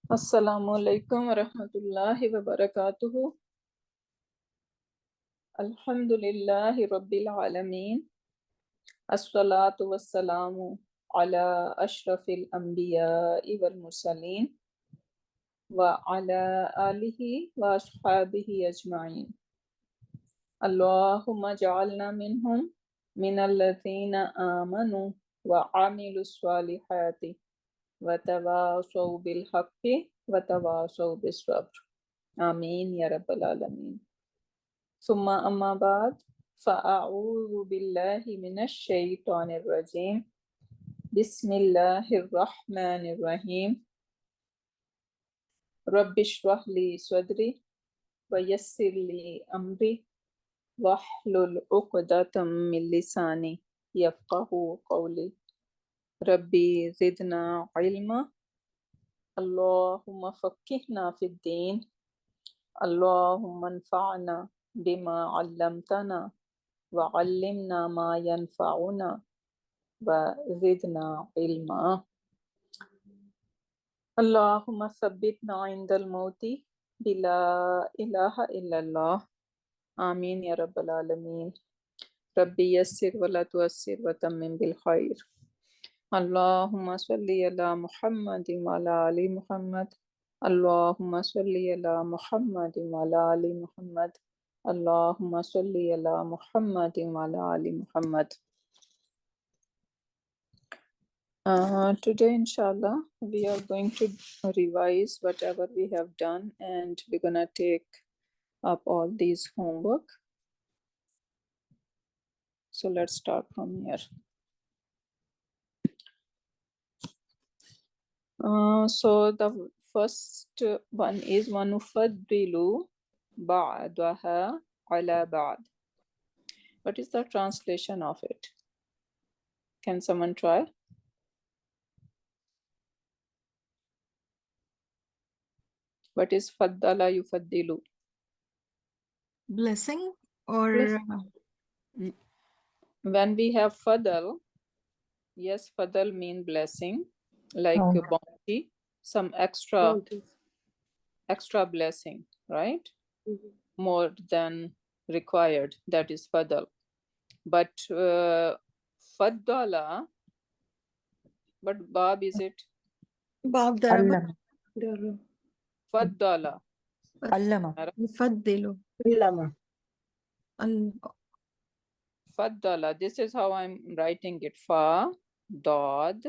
Assalamu alaikum wa rahmatullahi wa barakatuhu. Alhamdulillahi rabbil alameen. As-salatu was-salamu ala ashrafil anbiya'i wal mursaleen wa ala alihi wa ashabihi ajma'in. Allahumma ja'alna minhum minalladhina amanu wa amilu salihati wa tawasaw bil haqqi wa tawasaw bis sabr. Ameen ya rabbal alameen. ثم أما بعد فأعوذ بالله من الشيطان الرجيم بسم الله الرحمن الرحيم رب اشرح لي صدري ويسر لي أمري واحلل عقدة من لساني يفقه قولي ربي زدنا علما اللهم فقهنا في الدين اللهم انفعنا بما علمتنا وعلمنا ما ينفعنا وزدنا علما اللهم ثبتنا عند الموت بلا إله إلا الله آمين يا رب العالمين ربي يسر ولا تؤسر وتمم بالخير اللهم صل على محمد وعلى آل محمد اللهم صل على محمد وعلى آل محمد اللهم صل على محمد وعلى آل محمد. Today, inshallah, we are going to revise whatever we have done, and we're gonna take up all these homework. So let's start from here. So the first one is وَنُفَضِّلُ بَعْدَهَا عَلَى بَعْدٍ. What is the translation of it? Can someone try? What is faddala yufaddilu? Blessing or When we have fadal, yes, fadal mean blessing, like bounty, some extra blessing, right? More than required, that is fadal. But faddala, what bab is it? Bab daraba. Faddala. Allama. Yufaddilu. Faddala. This is how I'm writing it. Fa, dod,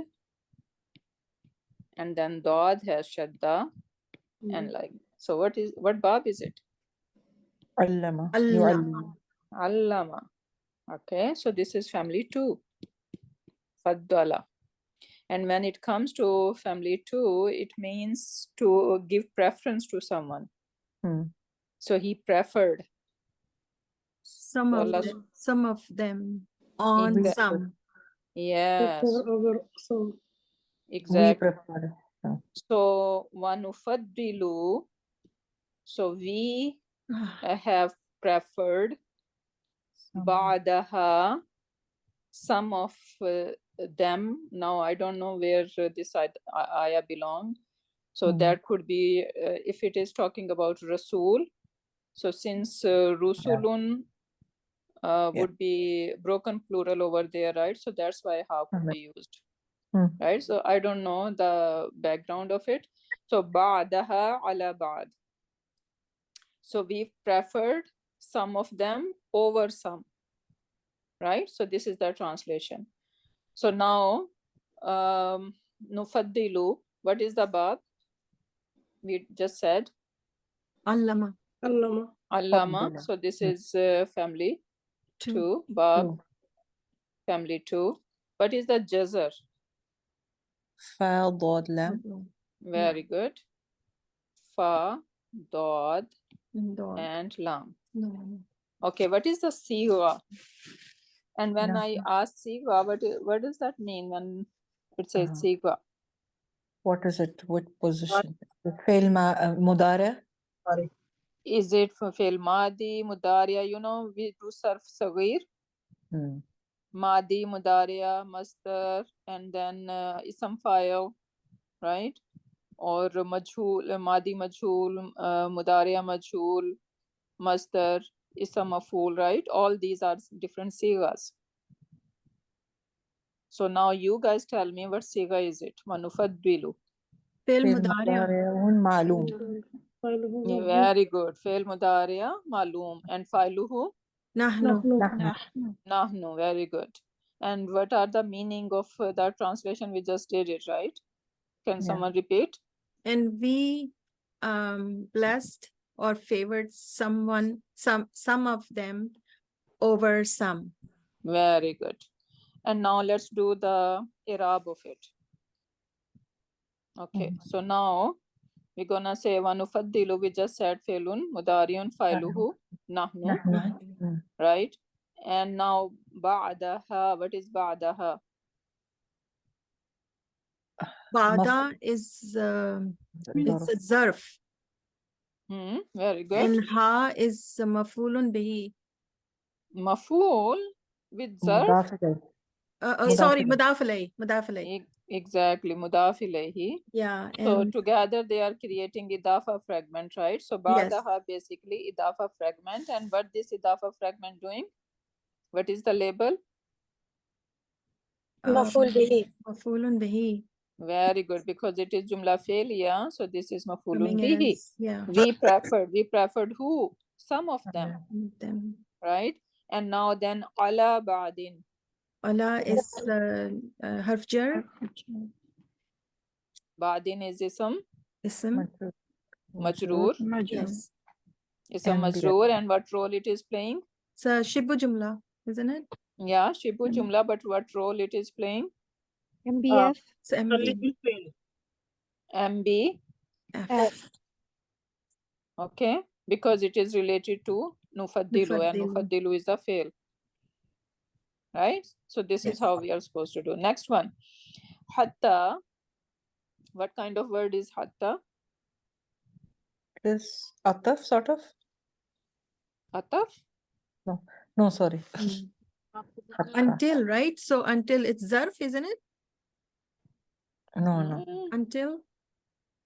and then dod has shadda, and like. So what bab is it? Allama. Allama. Okay, so this is family 2. Faddala. And when it comes to family 2, it means to give preference to someone. So he preferred Some of them on some. Yes. Exactly. We prefer. So wanufaddilu. So we have preferred ba'daha, some of them. Now I don't know where this ayah belongs. So that could be if it is talking about Rasul. So since Rusulun would be broken plural over there, right? So that's why how could be used. Right? So I don't know the background of it. So ba'daha ala ba'd. So we preferred some of them over some. Right? So this is the translation. So now nufaddilu, what is the bab? We just said Allama. Allama. So this is family 2. Bab family 2. What is the jazar? Fa, dod, lam. Very good. Fa, dod, and lam. Okay, what is the siwa? And when I ask siwa, what does that mean when it says siwa? What is it? What position? Fail mudara? Is it for fail madi, mudaria? You know, we do sarf sagir. Madi, mudaria, masdar, and then ism file, right? or majhul, madi majhul, mudariya majhul, masdar, ism maf'ul, right? All these are different sigas. So now you guys tell me what siga is it? Manufaddilu. Fi'l فعل mudari'a. مضارع معلوم. Yeah, very good. Fi'l mudariya malum, and fa'iluhu Nahnu. nahnu. Very good. And what are the meaning of that translation? We just did it, right? Can someone repeat? And we blessed or favored someone, some of them over some. Very good. And now let's do the i'rab of it. Okay, so now we're gonna say wanufaddilu. We just said fi'lun mudariun fa'iluhu nahnu, right? And now ba'daha. What is ba'daha? Ba'da is it's a zarf. Very good. And ha is maf'ulun bihi. Maf'ul with zarf. Sorry, mudaf alayh. Exactly, mudaf ilayhi. Yeah. So And together they are creating idafa fragment, right? So yes. ba'daha basically idafa fragment. And what this idafa fragment doing? What is the label? Maf'ulun bihi. Very good, because it is jumla failure. So this is maf'ulun Coming bihi. as, yeah. We preferred who? Some of them, right? And now then ala ba'din. Ala is harf jar. Ba'din is ism Ism. majroor. Yes. Ism majroor, and what role it is playing? It's a shibu jumla, isn't it? Yeah, shibu jumla, but what role it is playing? MBF. It's MB. MB. F. Okay, because it is related to nufaddilu, and nufaddilu is a fail, right? So this is how we are supposed to do. Next one, hatta. What kind of word is hatta? Is ataf sort of? Ataf? No, sorry. Until, right? So until it's zarf, isn't it? No. Until.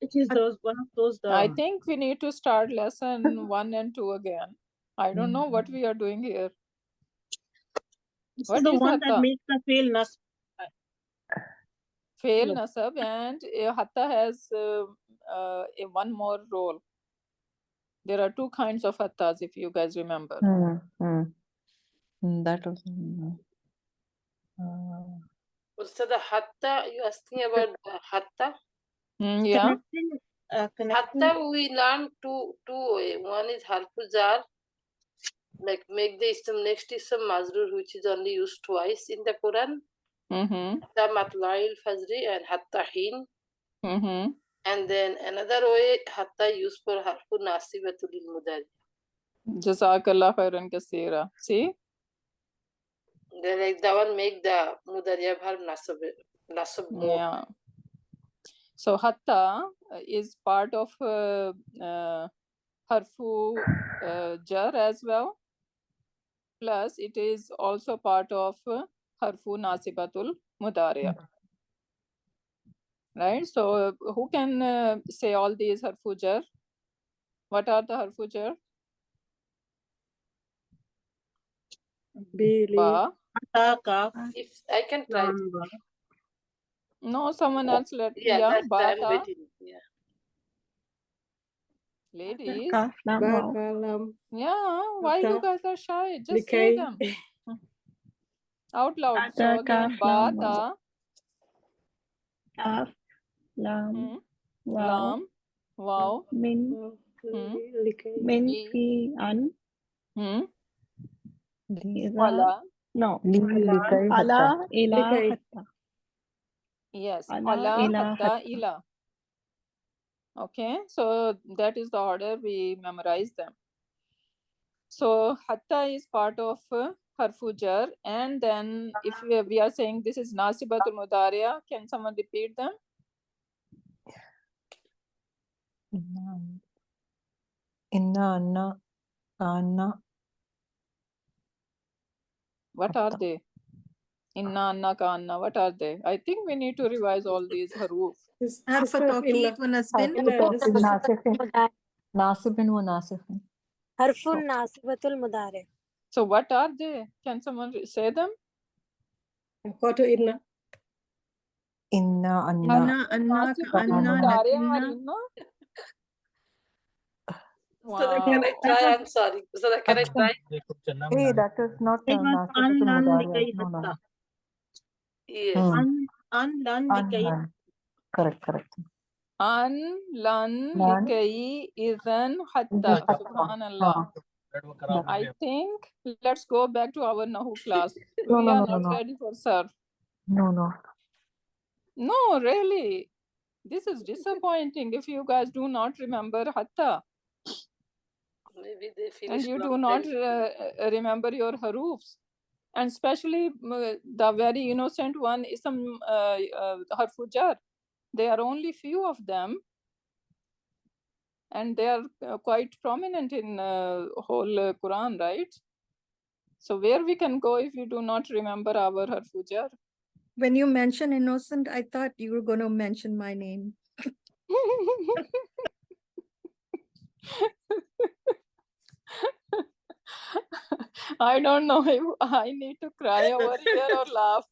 It is one of those. I think we need to start lesson 1 and 2 again. I don't know what we are doing here. What is the one that makes the fail nasb? Fail nasab, and hatta has one more role. There are two kinds of hattas, if you guys remember. That was. So the hatta, you asking about the hatta? Yeah. Hatta we learn two way. One is harful jar, like make the ism next ism mazrur, which is only used twice in the Quran. Hatta matlail fajri and hatta hin. And then another way, hatta used for harful nasibatul mudari. Jazakallah khairan kaseera. See? Then like that one make the mudariya verb nasab more. Yeah. So hatta is part of harfu jar as well. Plus it is also part of harfu nasibatul mudariya. Right? So who can say all these harfu jar? What are the harfu jar? Ba. If I can try. No, someone else let. Yeah, that's ba, I'm waiting. Yeah. Ladies. Bakalam. Yeah, why you guys are shy? Just say them out loud. So again, ba, ta, Kaf, lam, lam, wow, min, fi, an, ala. no, likai ala, ila, hatta. Yes, Ala, ala, ila, hatta, hatta. ila. Okay, so that is the order we memorize them. So hatta is part of harfu jar, and then if we are saying this is nasibatul mudariya, can someone repeat them? Inna, anna, anna. What are they? Inna, anna, ka, anna. What are they? I think we need to revise all these haruf. حرف توكيد ونسب ناصب وناسخ. حرف ناصبة المضارع. So what are they? Can someone say them? What to inna? إنا أنا أنا كأنا لكنا. So can I try? I'm sorry. So can I try? Hey, that is not It was ناصبة unlan المضارع. likay No, no. hatta. Yes. Unlan likay. Correct. An, lan, Lan. likai, idhan, hatta. Subhanallah. I think let's go back to our Nahu class. We are not ready for Sarf. No. No, really. This is disappointing if you guys do not remember hatta. Maybe they finished. And you do not remember your harufs. And especially the very innocent one is some harfu jar. There are only few of them. And they are quite prominent in whole Quran, right? So where we can go if you do not remember our harfu jar? When you mention innocent, I thought you were going to mention my name. I don't know if I need to cry over here or laugh.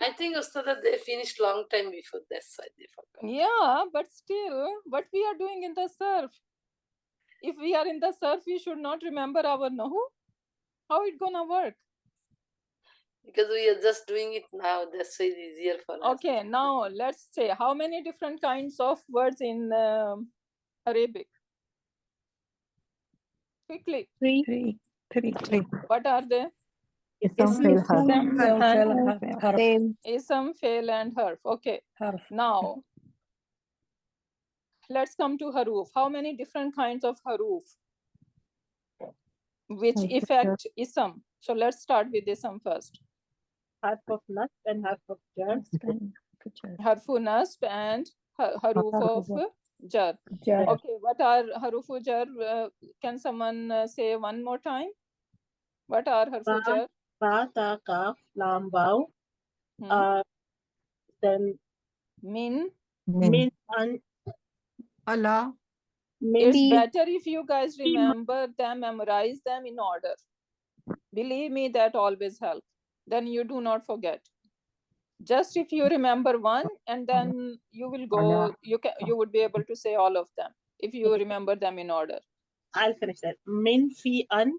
I think Ustada, they finished long time before that's why they forgot. Yeah, but still, what we are doing in the Sarf? If we are in the Sarf, we should not remember our Nahu. How it gonna work? Because we are just doing it now. That's why it's easier for us. Okay, now let's say how many different kinds of words in Arabic? Quickly. Three. What are they? Ism, fail, harf. Ism, fail, and harf. Okay. Now, let's come to haruf. How many different kinds of haruf which affect ism? So let's start with ism first. Half of nasb and half of jar. Harfu nasb and haruf of jar. Okay, what are harufu jar? Can someone say one more time? What are harfu jar? Ba, ta, kaf, lam, waw. Then Min. and Allah. It's better if you guys remember them, memorize them in order. Believe me, that always helps. Then you do not forget. Just if you remember one, and then you will go, you would be able to say all of them if you remember them in order. I'll finish that. Min, fi, an,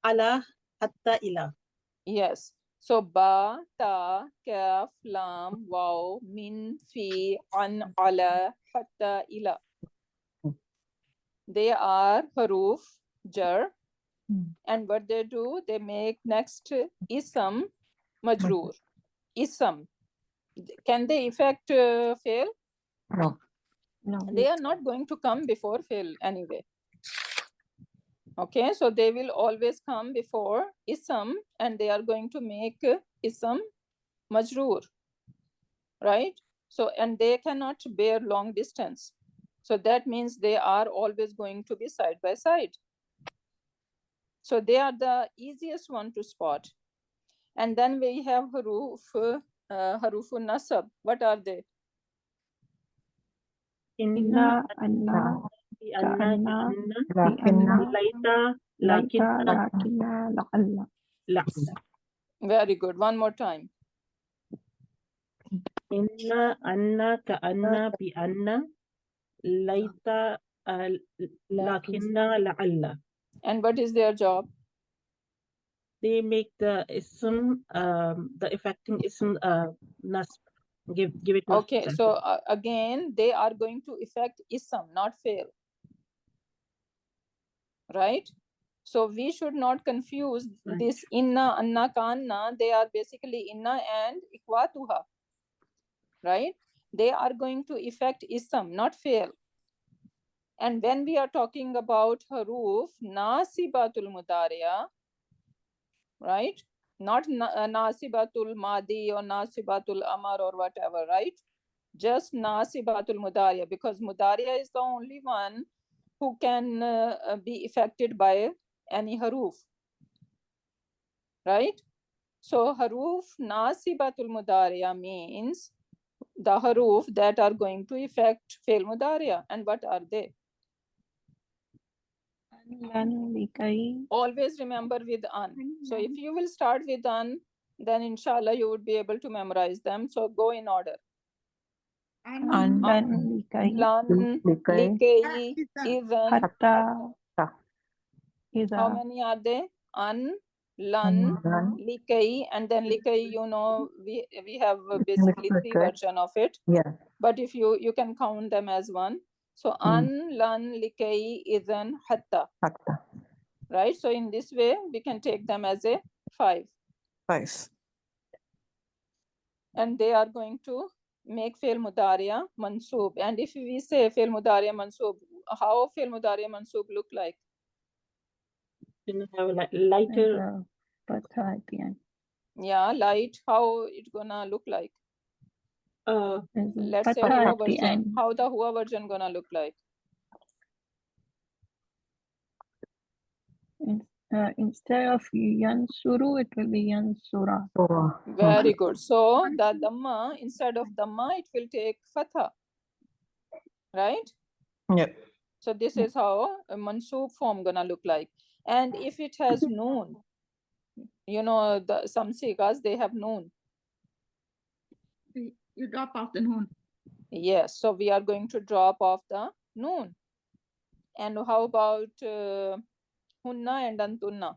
ala, hatta, ila. Yes. So ba, ta, kaf, lam, waw, min, fi, an, ala, hatta, ila. They are haruf jar, and what they do, they make next ism majroor. Ism. Can they affect fail? No. They are not going to come before fail anyway. Okay, so they will always come before ism, and they are going to make ism majroor, right? So, and they cannot bear long distance. So that means they are always going to be side by side. So they are the easiest one to spot. And then we have harufun nasab. What are they? Inna, anna, anna, laita, lakinna, la'alla. Very good. One more time. Inna, anna, ka'anna, bi anna, laita, lakinna, la'alla. And what is their job? They make the ism, the affecting ism, nasb. Give it nasb. Okay, so again, they are going to affect ism, not fail. Right? So we should not confuse this inna, anna, kanna. They are basically inna and ikwatuha. Right? They are going to affect ism, not fail. And when we are talking about haruf nasibatul mudariya, right? Not nasibatul madi or nasibatul amar or whatever, right? Just nasibatul mudariya, because mudariya is the only one who can be affected by any haruf, right? So haruf nasibatul mudariya means the haruf that are going to affect fail mudariya. And what are they? Always remember with an. So if you will start with an, then inshallah you would be able to memorize them. So go in order. An, Lan, likai, likay, idhan. Hatta. How many are they? An, lan, lan. likay, and then likay, you know, we have basically Mixed, three right? version of it. Yeah. But if you can count them as one. So an, lan, likay, idhan, hatta. Hatta. Right? So in this way, we can take them as a 5. 5. And they are going to make fail mudariya mansoob. And if we say fail mudariya mansoob, how fail mudariya mansoob look like? You have a lighter. Yeah, light. How it gonna look like? Let's say Hua version. How the Hua version gonna look like? Instead of yansuru, it will be yansura. Very good. So the dhamma, instead of dhamma, it will take fatha. Right? Yep. So this is how a mansoob form gonna look like. And if it has noon, you know, some sigas, they have noon. You drop off the noon. Yes, so we are going to drop off the noon. And how about hunna and antunna?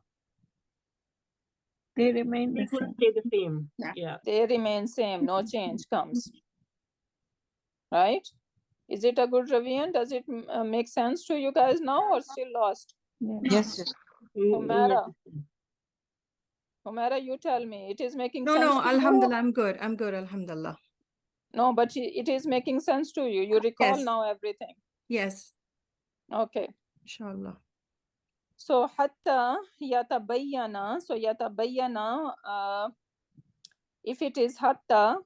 They remain They the will same. stay the same. Yeah. Yeah. They remain same, no change comes. Right? Is it a good revision? Does it make sense to you guys now or still lost? Yes. Humera, Humera, you tell me. It is making No, sense no, to you? alhamdulillah, I'm good. I'm good, alhamdulillah. No, but it is making sense to you. You recall Yes. now everything. Yes, Okay. inshallah. So hatta yatabayyana. So yatabayyana, if it is hatta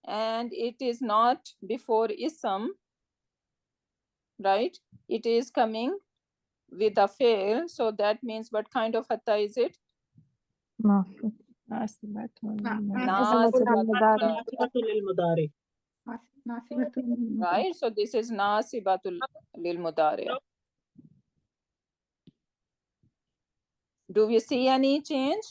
and it is not before ism, right? It is coming with a fail. So that means what kind of hatta is it? Right? So this is nasibatul lil mudari. Do we see any change?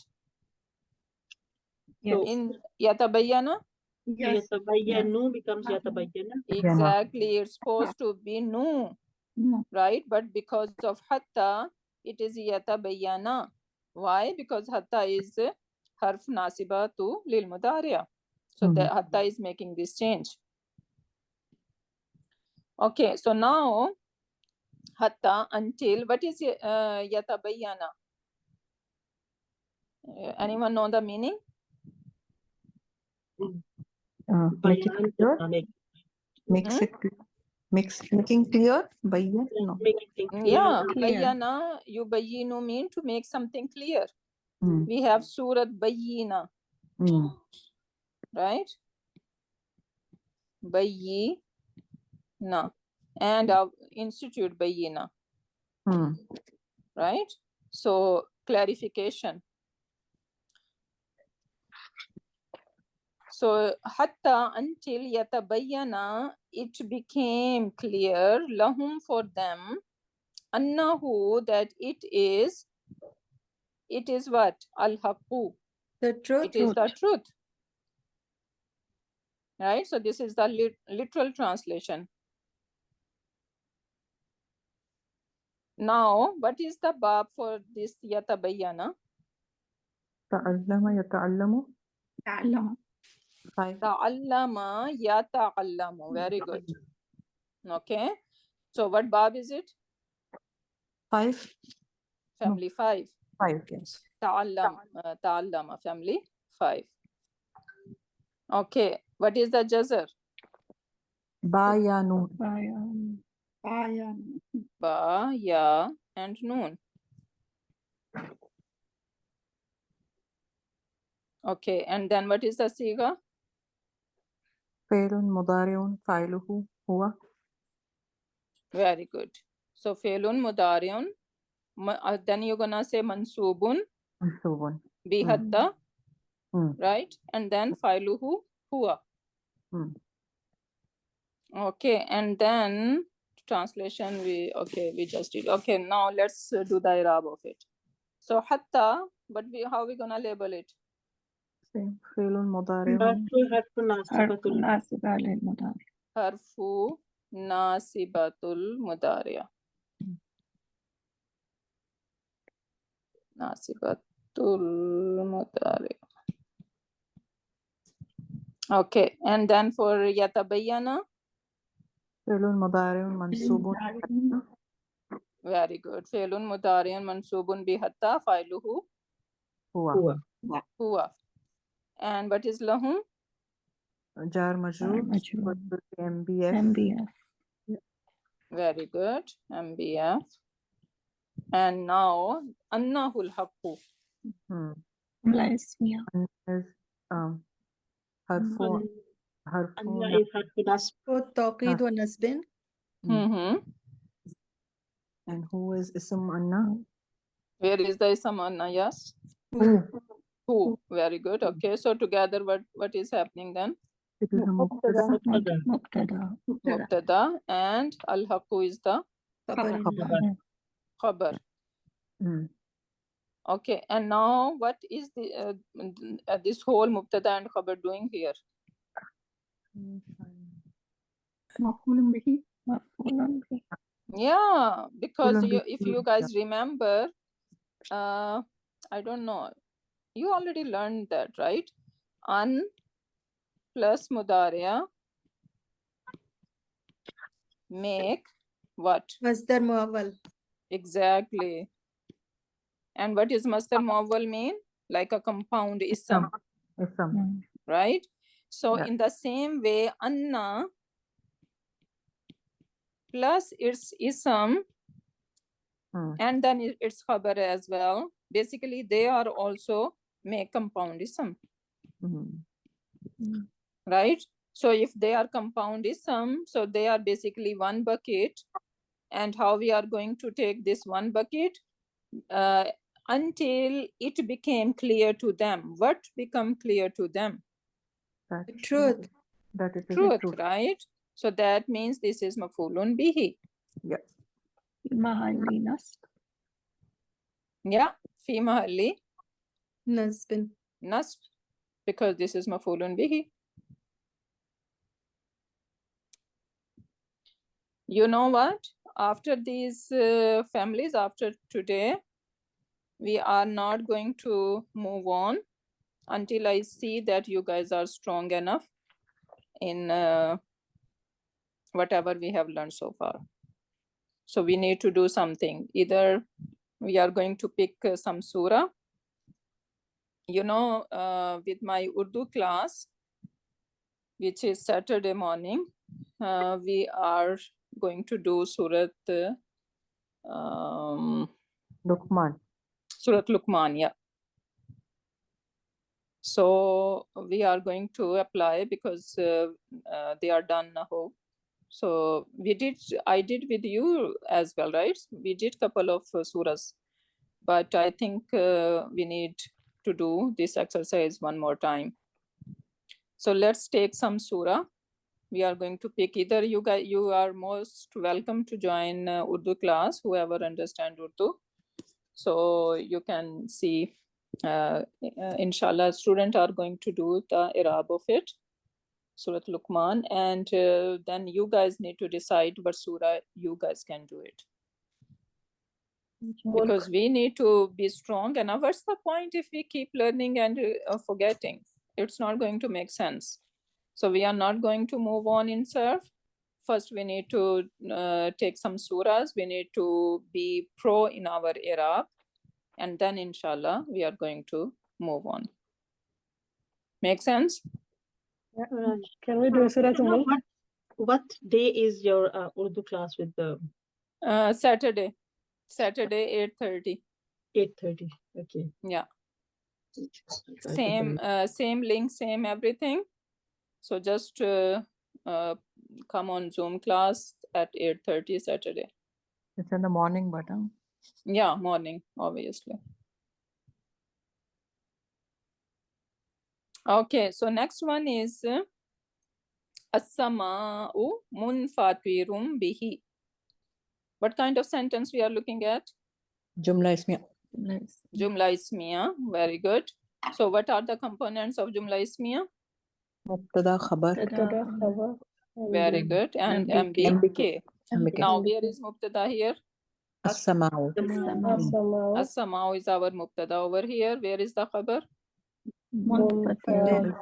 Yes. In yatabayyana? Yes. Yatabayyanu becomes yatabayyana. Exactly. It's supposed to be nu, No. right? But because of hatta, it is yatabayyana. Why? Because hatta is harf nasiba to lil mudariya. So the hatta is making this change. Okay, so now hatta until, what is yatabayyana? Anyone know the meaning? Make it clear. Making clear. Bayyan. No. Making Yeah, Clear. bayyana, yubayyinu mean to make something clear. Mm. We have surat bayyina, Mm. right? Bayyina and our institute bayyina, Mm. right? So clarification. So hatta until yatabayyana, it became clear lahum for them annahu that it is what? Al-haqqu. The truth. It is the truth. Right? So this is the literal translation. Now, what is the bab for this yatabayyana? Ta'allama yata'allamu. Ta'allam. 5. Ta'allama yata'allamu. Very good. Okay. So what bab is it? 5. Family 5. 5, yes. Ta'allama, family 5. Okay. What is the jazr? Bayanu. Ba, ya, and noon. Okay. And then what is the siga? Failun mudari'un fa'iluhu huwa. Very good. So failun mudari'un. Then you're gonna say mansubun Mansubun. bi hatta right? And then fa'iluhu huwa. Okay, and then translation we just did. Okay, now let's do the i'rab of it. So hatta, but how we gonna label it? Same. فعل مضارع حرف ناصبة حرف ناصبة للمضارع. Harfu nasibatul mudariya. Nasibatul mudariya. Okay, and then for yatabayyana. فعل مضارع منصوب Very good. Fi'lun mudari'un mansubun bi hatta fa'iluhu هو huwa. And what is lahum? جار مجرور مجرور. MBF MBF. Very good. MBF. And now annahul haqqu. جملة اسمية. is حرف حرف أن is حرف نصب. والتوقيد والنسب. and who is اسم أن Where is the ism anna? Yes. Who? Very good. Okay. So together, what is happening then? it is a مبتدأ مبتدأ. Mubtada, and al haqqu is the خبر. khabar. Okay. And now what is the this whole mubtada and khabar doing here? مفعول به. مفعول به. Yeah, because Maf'ulun if bihi, you guys remember, I don't know, you already learned that, right? An plus mudariya make what? مصدر مؤول. Exactly. And what is masdar muawwal mean? Like a compound ism, اسم right? So Yeah. in the same way, anna plus its ism and then its khabar as well. Basically, they are also make compound ism, right? So if they are compound ism, so they are basically one bucket. And how we are going to take this one bucket until it became clear to them. What become clear to them? that Truth. that it is a Truth, truth. right? So that means this is mafulun bihi. Yeah. في محل نصب. Yeah, fi mahalli نسب. nasb, because this is mafulun bihi. You know what? After these families, after today, we are not going to move on until I see that you guys are strong enough in whatever we have learned so far. So we need to do something. Either we are going to pick some surah. You know, with my Urdu class, which is Saturday morning, we are going to do Surat Luqman. Surat Luqman, yeah. So we are going to apply because they are done now. So I did with you as well, right? We did couple of surahs, but I think we need to do this exercise one more time. So let's take some surah. We are going to pick either you guys, you are most welcome to join Urdu class, whoever understand Urdu. So you can see, inshallah, students are going to do the i'rab of it, Surat Luqman, and then you guys need to decide what surah you guys can do it. Because we need to be strong. And now what's the point if we keep learning and forgetting? It's not going to make sense. So we are not going to move on in Sarf. First, we need to take some surahs. We need to be pro in our i'rab. And then, inshallah, we are going to move on. Make sense? Can we do Surah Al-Mulk? What day is your Urdu class with the Saturday 8:30. 8:30? Okay. Yeah. Same link, same everything. So just come on Zoom class at 8:30 Saturday. It's in the morning, but Yeah, morning, obviously. Okay, so next one is as-sama'u munfatirum bihi. What kind of sentence we are looking at? Jumla ismiya. Nice. Jumla ismiya. Very good. So what are the components of Jumla ismiya? Mubtada, khabar. Mubtada, khabar, Very good. And MBK. MBK. MBK. Now where is Mubtada here? As-sama'u. As-sama'u. As-sama'u is our Mubtada over here. Where is the khabar? Munfatir.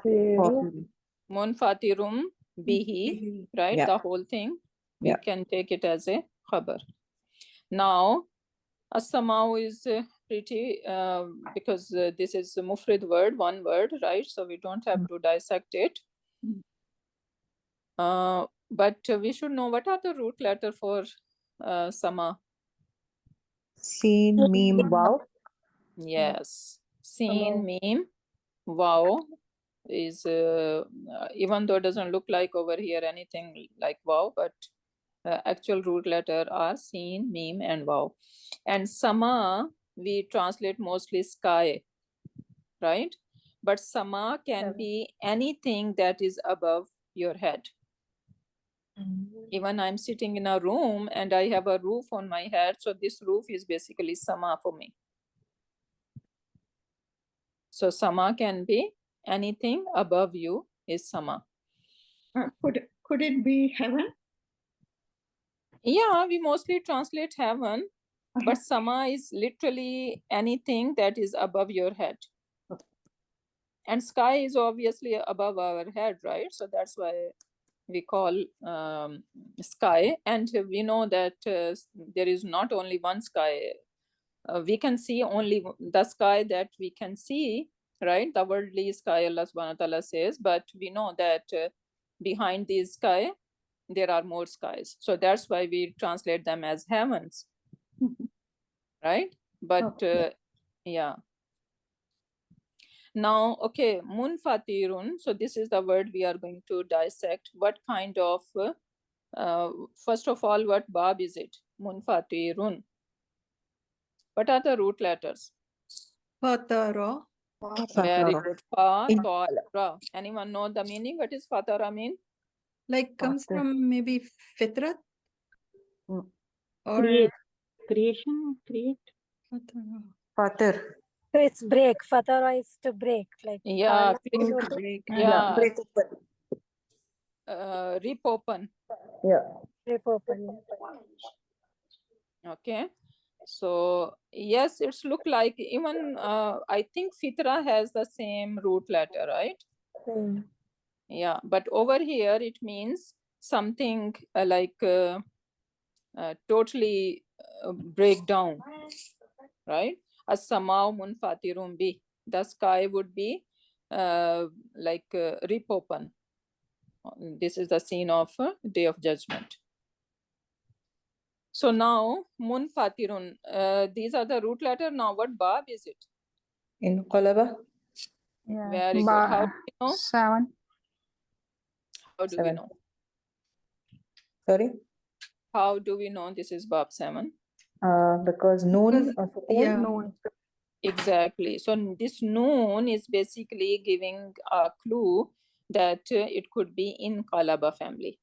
Munfatirum bihi. Right? Yeah. The whole thing. We Yeah. can take it as a khabar. Now, as-sama'u is pretty because this is a mufrid word, one word, right? So we don't have to dissect it. But we should know what are the root letter for sama. Seen, meme, wow. Yes, seen, meme, wow is even though it doesn't look like over here anything like wow, but actual root letter are seen, meme, and wow. And sama we translate mostly sky, right? But sama can be anything that is above your head. Even I'm sitting in a room and I have a roof on my head, so this roof is basically sama for me. So sama can be anything above you is sama. Could it be heaven? Yeah, we mostly translate heaven, but sama is literally anything that is above your head. And sky is obviously above our head, right? So that's why we call sky. And we know that there is not only one sky. We can see only the sky that we can see, right? The worldly sky, Allah subhanahu wa ta'ala says, but we know that behind this sky, there are more skies. So that's why we translate them as heavens, right? But yeah. Now, okay, munfatirun. So this is the word we are going to dissect. What kind of, first of all, what bab is it? Munfatirun. What are the root letters? Fatara. Very Fatara. good. Fa, ta, ra. Anyone know the meaning? What is fatara mean? Like comes Fatir. from maybe fitrat? Mm. Or Create. Creation, create. Fatara. Fatir. So it's break. Fatara is to break, like Yeah, Oh, so to break. yeah. Break open. Rip open. Yeah. rip open. Okay. So yes, it's look like even I think fitra has the same root letter, right? Hmm. Yeah, but over here it means something like totally break down, right? As-sama'u munfatirun bi. The sky would be like rip open. This is the scene of Day of Judgment. So now munfatirun. These are the root letter. Now what bab is it? Inqalaba. Yeah. Very good. How do we know? 7. How do we 7. know? Sorry. How do we know this is bab 7? Because noon. Yeah. Noon. Exactly. So this noon is basically giving a clue that it could be in Qalaba family,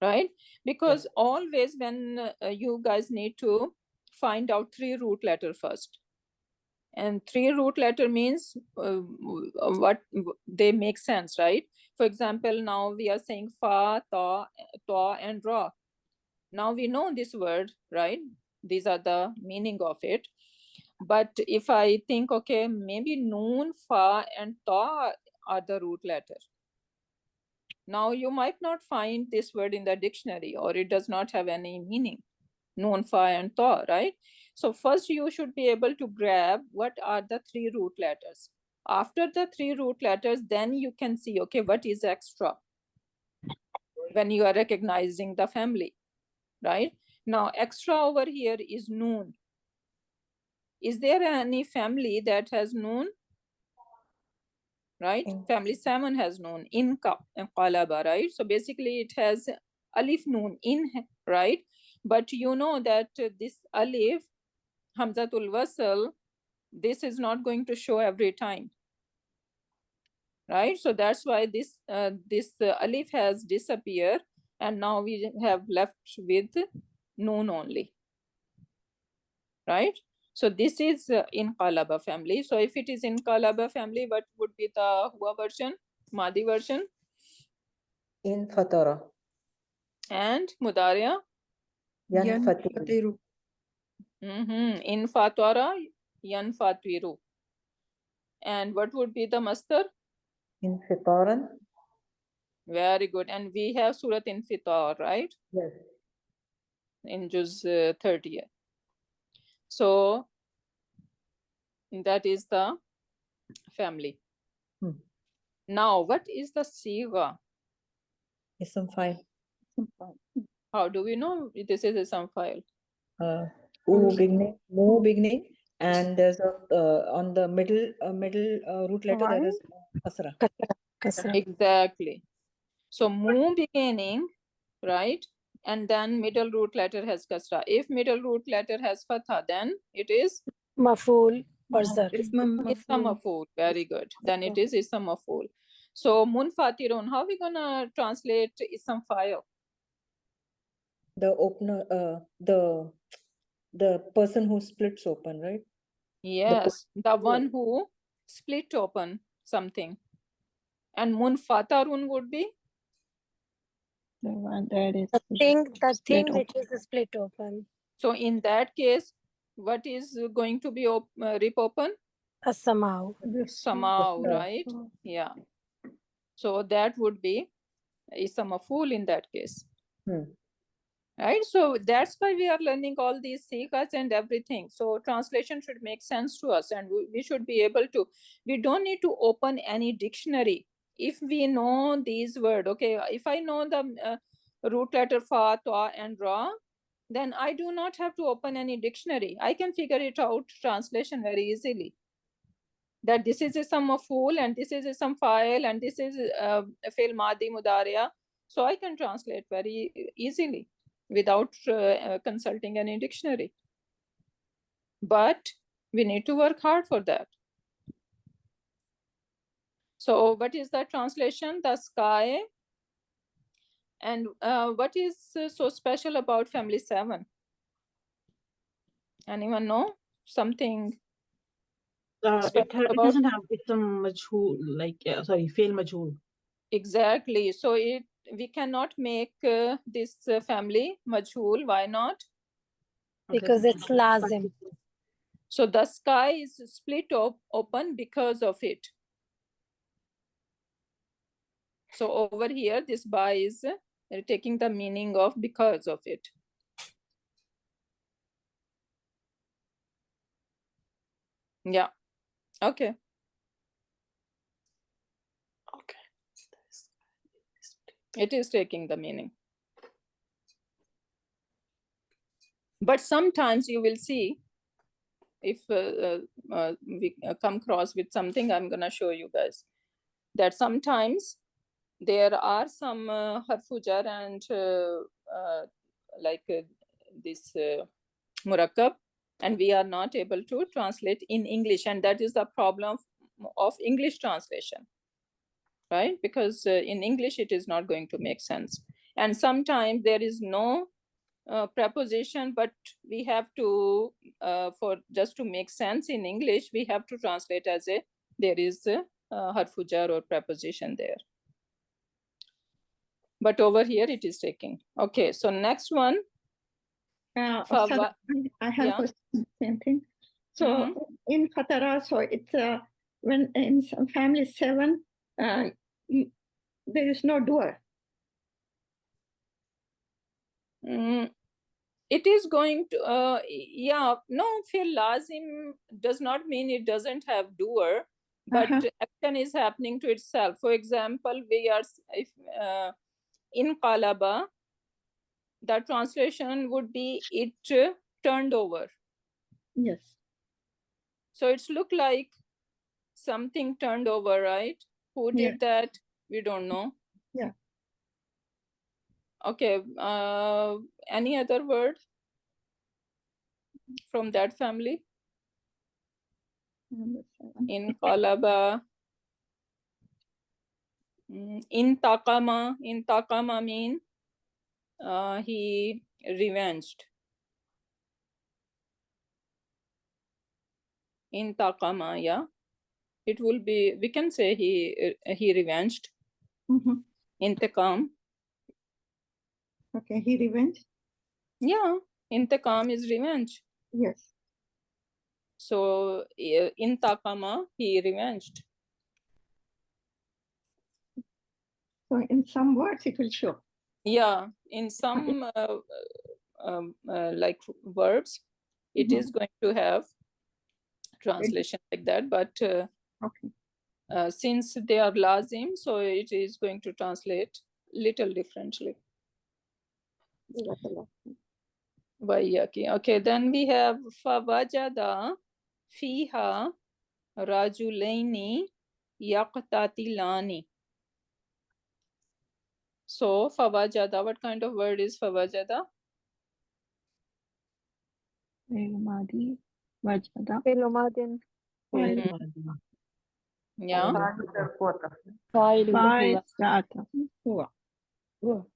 right? Because always when you guys need to find out 3 root letter first. And 3 root letter means what they make sense, right? For example, now we are saying fa, ta, and ra. Now we know this word, right? These are the meaning of it. But if I think, okay, maybe noon, fa, and ta are the root letter. Now you might not find this word in the dictionary, or it does not have any meaning. Noon, fa, and ta, right? So first you should be able to grab what are the 3 root letters. After the 3 root letters, then you can see, okay, what is extra when you are recognizing the family, right? Now extra over here is noon. Is there any family that has noon? Right? Family 7 has noon in qalaba, right? So basically it has alif noon in, right? But you know that this alif, hamzatul wasl, this is not going to show every time. right? So that's why this alif has disappeared, and now we have left with noon only, right? So this is in Qalaba family. So if it is in Qalaba family, what would be the Hua version, Madi version? In Fatara. And Mudariya? Yanfatiru. In Fatwara, Yanfatwiru. And what would be the Masdar? Infitaran. Very good. And we have Surat Infitar, right? Yes. In Juz 30. So that is the family. Now, what is the Siga? Ism file. How do we know this is a sum file? Beginning, Mu beginning, and there's a on the middle root letter there is kasra. Kasra. Exactly. So Mu beginning, right? And then middle root letter has kasra. If middle root letter has fatha, then it is Maful or zarf. it's a maful. Very good. Then it is ism maful. So munfatirun, how are we gonna translate ism file? The opener, the person who splits open, right? Yes, the one who split open something. And munfatarun would be? The one that is The thing split which is split open. So in that case, what is going to be rip open? A somehow. Somehow, Yeah. right? Yeah. So that would be ism maful in that case. Right? So that's why we are learning all these sigas and everything. So translation should make sense to us, and we should be able to, we don't need to open any dictionary. If we know these words, okay, if I know the root letter fa, ta, and ra, then I do not have to open any dictionary. I can figure it out translation very easily. That this is a sum of fool, and this is a sum file, and this is a fail madi mudariya. So I can translate very easily without consulting any dictionary. But we need to work hard for that. So what is the translation? The sky. And what is so special about family 7? Anyone know something? It doesn't have ism majhool, like sorry, fail majhool. Exactly. So we cannot make this family majhool. Why not? Because it's lazim. So the sky is split open because of it. So over here, this ba is taking the meaning of because of it. Yeah. Okay. Okay. It is taking the meaning. But sometimes you will see, if we come across with something, I'm going to show you guys that sometimes there are some harfu jar and like this murakkab, and we are not able to translate in English, and that is the problem of English translation, right? Because in English it is not going to make sense, and sometimes there is no preposition, but we have to for just to make sense in English, we have to translate as a there is a harfu jar or preposition there. But over here it is taking. Okay, so next one. I have a same thing. So in Fatara, so it's when in some family 7, there is no door. It is going to yeah, no, feel lazim does not mean it doesn't have doer, but action is happening to itself. For example, we are if in qalaba, the translation would be it turned over. Yes. So it's look like something turned over, right? Who did that? We don't know. Yeah. Okay. Any other word from that family? In qalaba. Intaqama mean he revenged. Intaqama, yeah. It will be, we can say he revenged. Intiqam. Okay, he revenged. Yeah, intiqam is revenge. Yes. So intaqama, he revenged. So in some words it will show. Yeah, in some like verbs, it is going to have translation like that, but since they are lazim, so it is going to translate little differently. Okay, then we have fawajada fiha rajulaini yaqtatilani. So fawajada, what kind of word is fawajada? Madi, wajada. Yeah.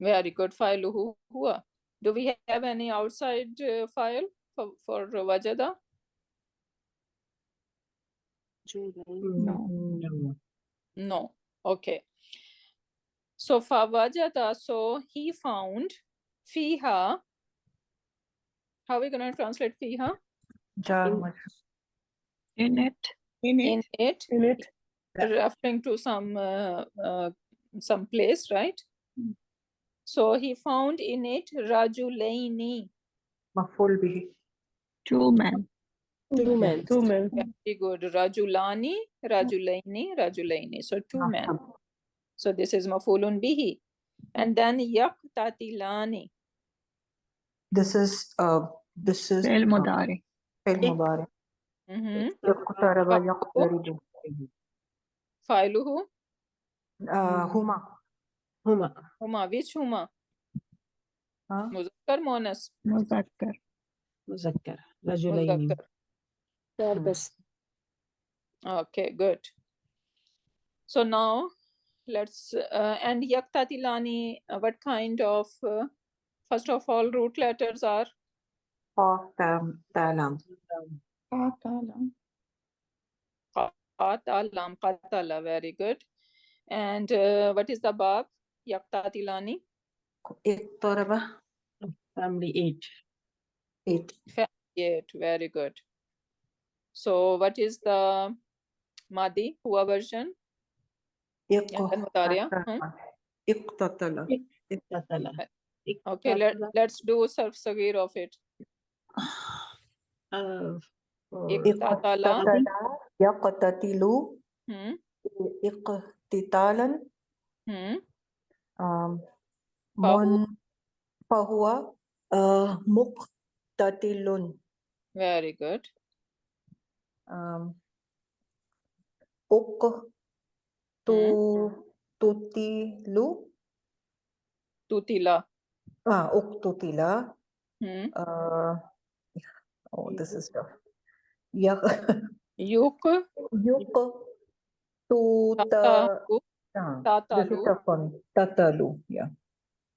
Very good. Failuhu huwa. Do we have any outside file for wajada? No. No. Okay. So fawajada, so he found fiha. How are we going to translate fiha? In it. In it. Referring to some place, right? So he found in it rajulaini. Maful bihi. Two men. Very good. Rajulani, rajulaini. So two men. So this is mafulun bihi. And then yaqtatilani. This is Fi'l mudari. fi'l mudari. Yaqtaraba yaqtaribu. Failuhu? Huma. Which huma? Muzakkar, muannas? Muzakkar. Rajulaini. Muzakkar. Okay, good. So now let's and yaqtatilani, what kind of first of all root letters are? Talam. Qatala, very good. And what is the bab? Yaqtatilani? Iqtaraba. Family 8. Family 8, very good. So what is the Madi, Huwa version? Iqtatala. Okay, let's do Sarf Sagir of it. Iqtatala. Yaqtatilu. Iqtitalan. Fahuwa muqtatilun. Very good. Tutilu. Tutila. Uqtutila. Oh, this is tough. Yuk. This is tough one. Tatalu. Yeah.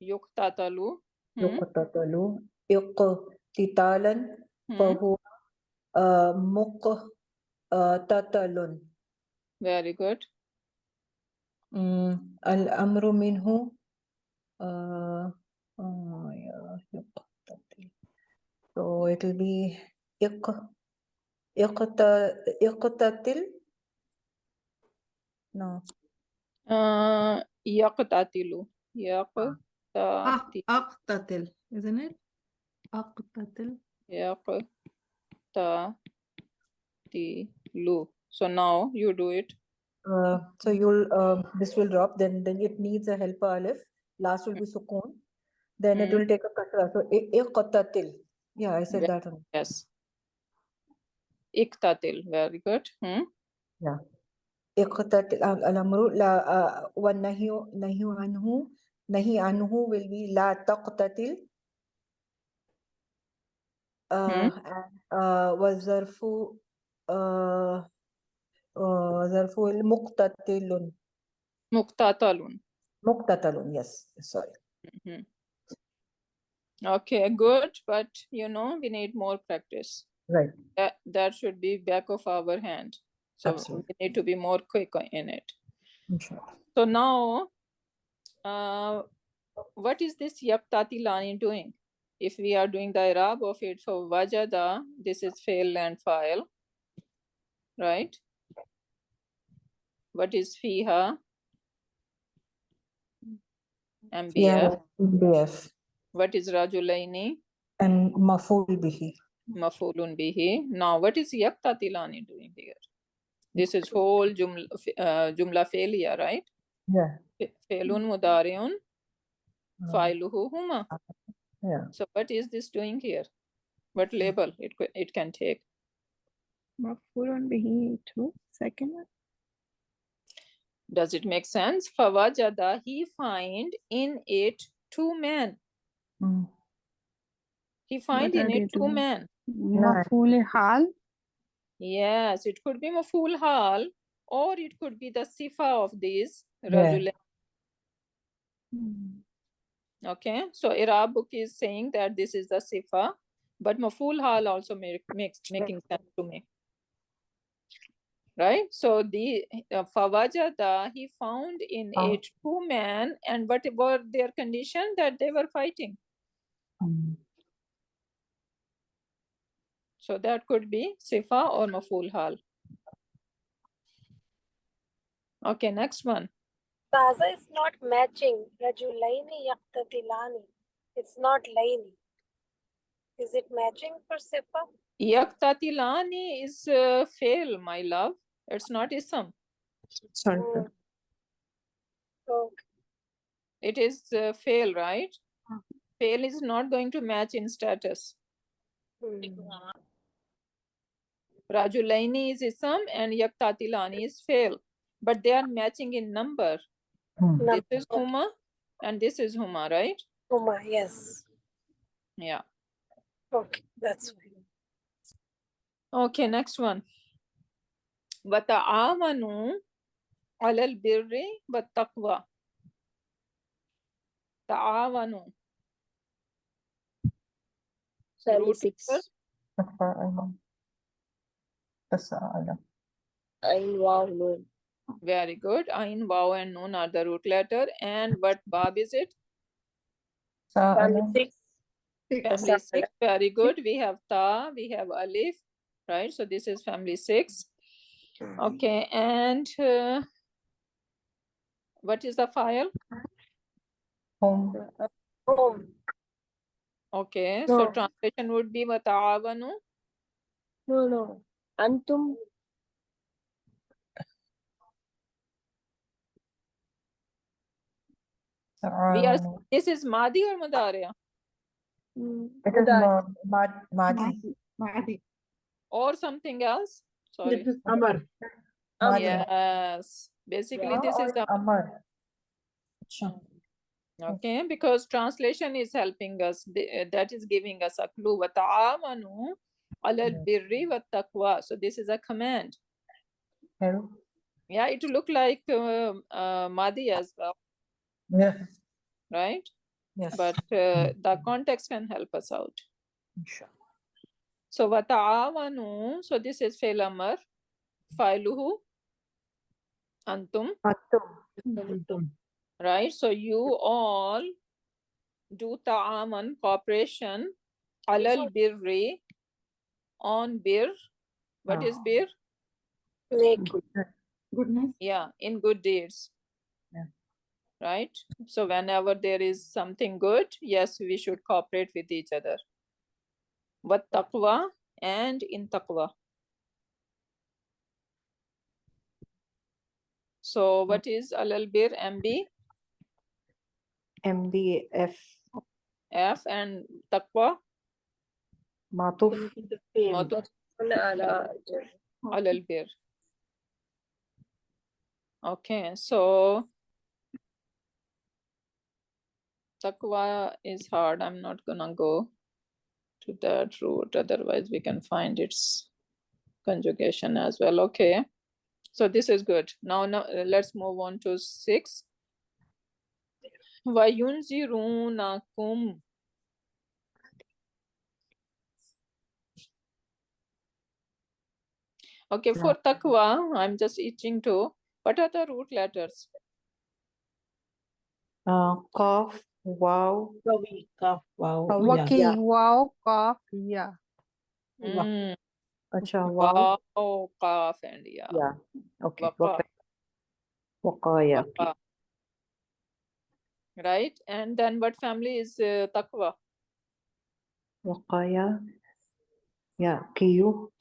Yuqtatalu. Yuqtatalu. Iqtitalan. Fahu muqtatalun. Very good. Al-amru minhu. So it will be iqtatil. No. Yaqtatilu. Aqtatil, isn't it? Aqtatil. Yaqtatilu. So now you do it. So you'll this will drop. Then it needs a helper alif. Last will be sukun. Then it will take a kasra. So iqtatil. Yeah, I said that one. Yes. Iqtatil. Very good. Yeah. Iqtatil. Al-amru la wa nahyu anhu. Nahi anhu will be la taqtatil. وظرف المقتتل. Muqtatalun. Muqtatalun, yes, sorry. Mhm. Okay, good, but you know, we need more practice. Right. That should be back of our hand. So Absolutely. we need to be more quick in it. Inshallah. So now, what is this yaqtatilani doing? If we are doing the Arab of it for wajada, this is fail and file, right? What is fiha? MBF. Yeah, MBF. What is rajulaini? And maful bihi. Mafulun bihi. Now, what is yaqtatilani doing here? This is whole jumla failure, right? Yeah. Failun mudariun failuhu huma. Yeah. So what is this doing here? What label it can take? Mafulun bihi too. Second one. Does it make sense? Fawajada, he find in it two men. He find in it two men. Maful hal. Yes, it could be maful hal, or it could be the sifa of these rajulain. Okay, so Arab book is saying that this is the sifa, but maful hal also making sense to me. Right? So the Fawajada, he found in it two men, and what were their condition? That they were fighting. So that could be sifa or maful hal. Okay, next one. Taza is not matching. Rajulaini yaqtatilani. It's not laini. Is it matching for sifa? Yaqtatilani is fail, my love. It's not ism. Okay. It is fail, right? Fail is not going to match in status. Rajulaini is ism and yaqtatilani is fail, but they are matching in number. This is huma and this is huma, right? Huma, yes. Yeah. Okay, that's fine. Okay, next one. وَتَعَاوَنُوا عَلَى الْبِرِّ وَالتَّقْوَى. تعاونوا. Root 6. Ain waw noon. Very good. Ain, waw, and noon are the root letter. And what bab is it? Family 6. Family 6. Very good. We have ta, we have alif, right? So this is family 6. Okay, and what is the file? Home. Home. Okay, No. so translation would be وَتَعَاوَنُوا. No. Antum. This is Madi or Madariya? It is Madi. Or something else? Sorry. It is Amar. Yes. Basically, this is the Amar. okay, because translation is helping us. That is giving us a clue. وَتَعَاوَنُوا عَلَى الْبِرِّ وَالتَّقْوَى. So this is a command. Hello. Yeah, it will look like Madi as well. Yeah. Right? Yes. But the context can help us out. So وَتَعَاوَنُوا. So this is fail amar. Failuhu. Antum. Right? So you all do ta'aman, cooperation, alal birri, on bir. What is bir? Make. Goodness. Yeah, in good deeds. Yeah. Right? So whenever there is something good, yes, we should cooperate with each other. Wat taqwa, and in taqwa. So what is alal bir? MB? MBF. F, and taqwa? Matuf. Matuf alal bir. Okay, so taqwa is hard. I'm not gonna go to that route. Otherwise, we can find its conjugation as well. Okay. So this is good. Now let's move on to 6. وَيُنْذِرُونَكُمْ. Okay, for taqwa, I'm just itching to. What are the root letters? Qaf, wow, Qawi, Qaf, wow. Qawi, Yeah. Waki, wow, qaf, ya. Mm. acha, wow, Wow, qaf and ya. yeah, okay, Waqa. waqaya, Waqa. Right? And then what family is taqwa? waqaya, yeah, kiyu,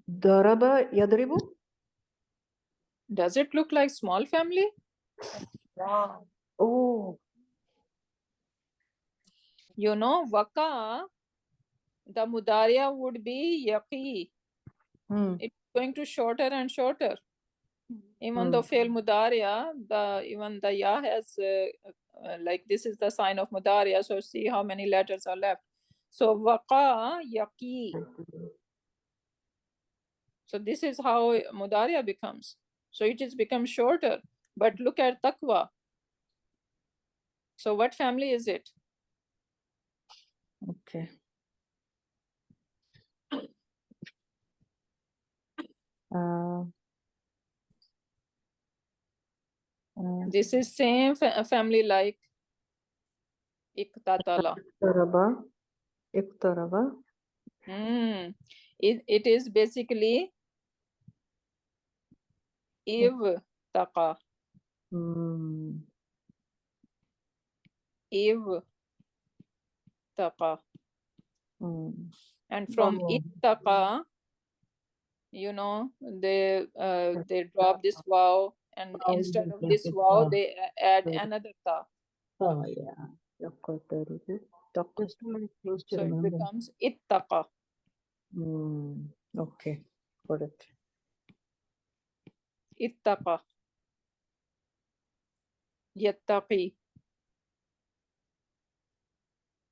daraba, yadribu, Does it look like small family? oh, You know, waqa, the mudariya would be yaqi. It's going to shorter and shorter. Even though fail mudariya, even the ya has like this is the sign of mudariya. So see how many letters are left. So waqa yaqi. So this is how mudariya becomes. So it is become shorter. But look at taqwa. So what family is it? okay. This is same family like iktatala. Iqtaraba, It is basically iv taqa. Iv taqa. And from ittaqa, you know, they drop this wow, and instead of this wow, they add another ta. Oh, yeah. yaqtaribu, Just too many things to So it remember. becomes ittaqa. okay, got it. Ittaqa. Yattaqi.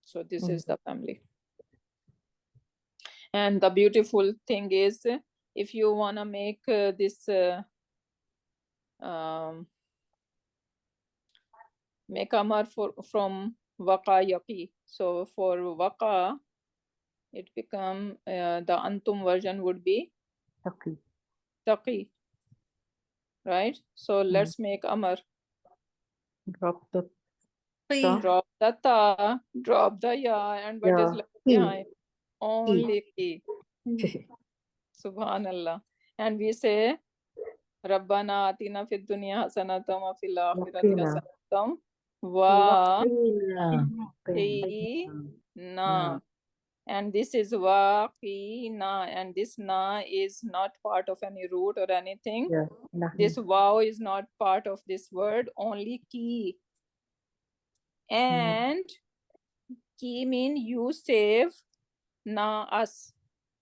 So this is the family. And the beautiful thing is, if you want to make this make amar from waqa yaqi. So for waqa, it become the antum version would be taqi, right? So let's make amar. Drop the Qi. Drop the ta, drop the ya, and what is left behind? Only ki. Subhanallah. And we say, Rabbana atina fid dunya hasanatam wa fil akhirati hasanatam wa qina. And this is wa qina, and this na is not part of any root or anything. This wow is not part of this word, only ki. And ki mean you save, na us.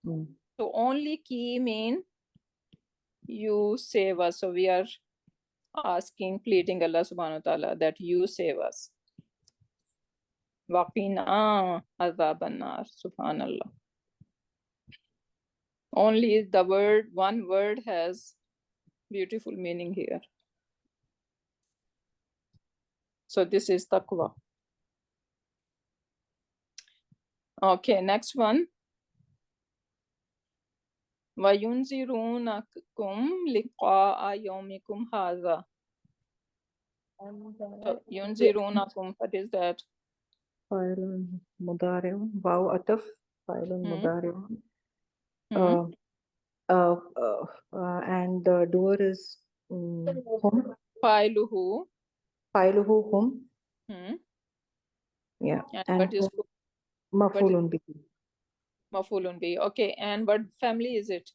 So only ki mean you save us. So we are asking, pleading Allah subhanahu wa ta'ala that you save us. Waqina azaban nar. Subhanallah. Only the word, one word has beautiful meaning here. So this is taqwa. Okay, next one. وَيُنْذِرُونَكُمْ لِقَاءَ يَوْمِكُمْ هَذَا. So, يُنْذِرُونَكُمْ, what is that? Fa'ilun mudari'un, waw ataf, fa'ilun mudari'un. And the doer is hum. Fa'iluhu. Fa'iluhu hum. Yeah. And what is maf'ulun bihi. Maf'ulun bihi. Okay, and what family is it?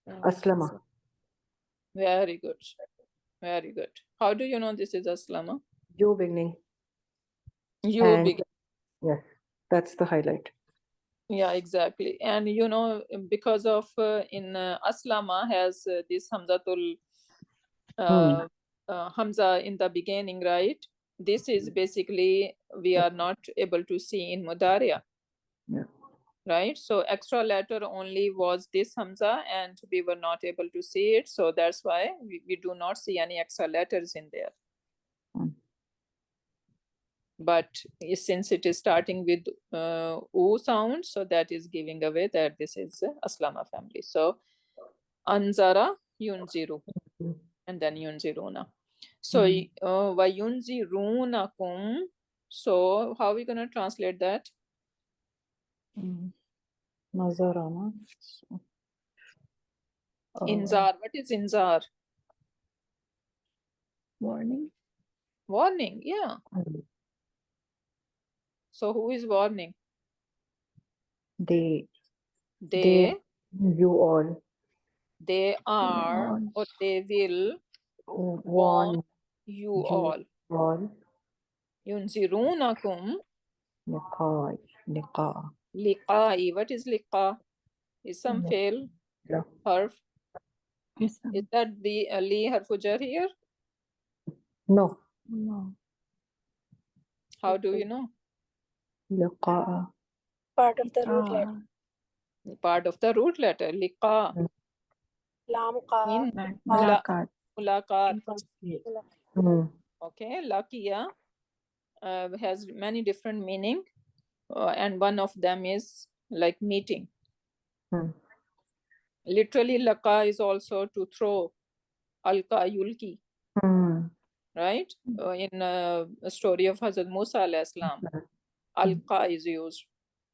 Aslama. Very good. Very good. How do you know this is aslama? You beginning. You begin. Yes, that's the highlight. Yeah, exactly. And you know, because of in aslama has this hamzatul hamza in the beginning, right? This is basically we are not able to see in mudariya. Yeah. right? So extra letter only was this Hamza, and we were not able to see it. So that's why we do not see any extra letters in there. But since it is starting with O sound, so that is giving away that this is Aslama family. So Anzara Yunziru, and then Yunziruna. So Vayunzirunakum. So how are we going to translate that? Nazarana. Inzar. What is Inzar? Warning. Warning, yeah. So who is warning? They, They you all they are all. or they will warn you you all. all. Yunzirunakum Liqa. liqa'i. What is liqa? Is some fail? Yeah. Harf. Yes, Is that the li harfujar here? No. no. How do you know? Liqa. Part of the root letter. Part of the root letter. Liqa. Lam ka. In Mulakat. mulaqat. Okay. Laqiya has many different meaning, and one of them is like meeting. Literally, laqa is also to throw. Alqa yulki. Right? In a story of Hazrat Musa alayhi salam, Alqa is used.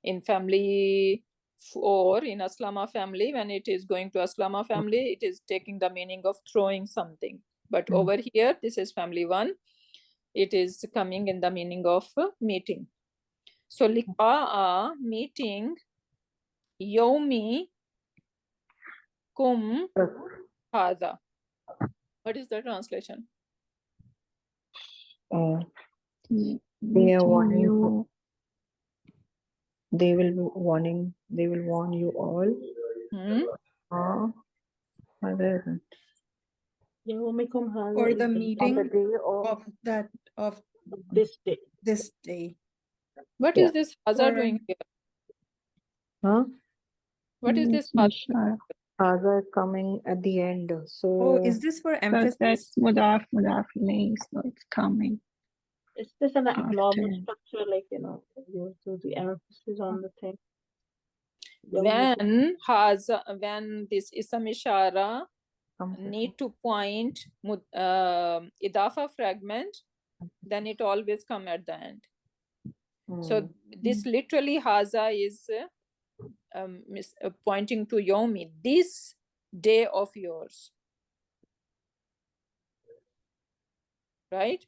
In family 4, in Aslama family, when it is going to Aslama family, it is taking the meaning of throwing something. But over here, this is family 1, it is coming in the meaning of meeting. So liqa'a, meeting, yomi kum hadha. What is the translation? They are warning you. They will be warning. They will warn you all. For the meeting of this day. This day. What is this Haza doing here? Huh? What is this? Haza is coming at the end. So Oh, is this for emphasis? That's mudaf ilayhi, so it's coming. It's just an After. normal structure, like, you know, you do the emphasis on the thing. When this isam ishara need to point idafa fragment, then it always come at the end. So this literally haza is pointing to yomi, this day of yours, right?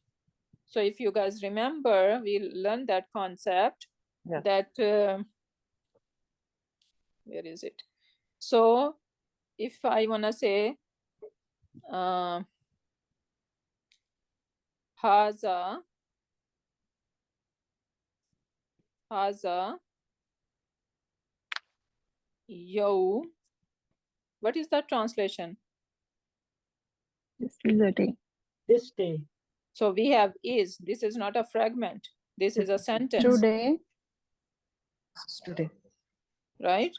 So if you guys remember, we learned that concept that where is it? So if I want to say haza yo, what is that translation? This is the day. This day. So we have is, this is not a fragment, this is a sentence. Today. Today. Right?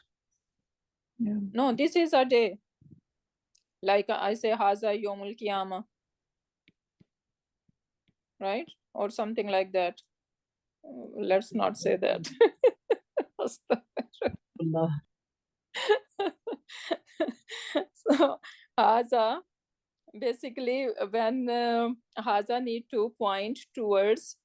Yeah. No, this is a day. Like I say haza yomul qiyamah, right? Or something like that. Let's not say that. So haza, basically when haza need to point towards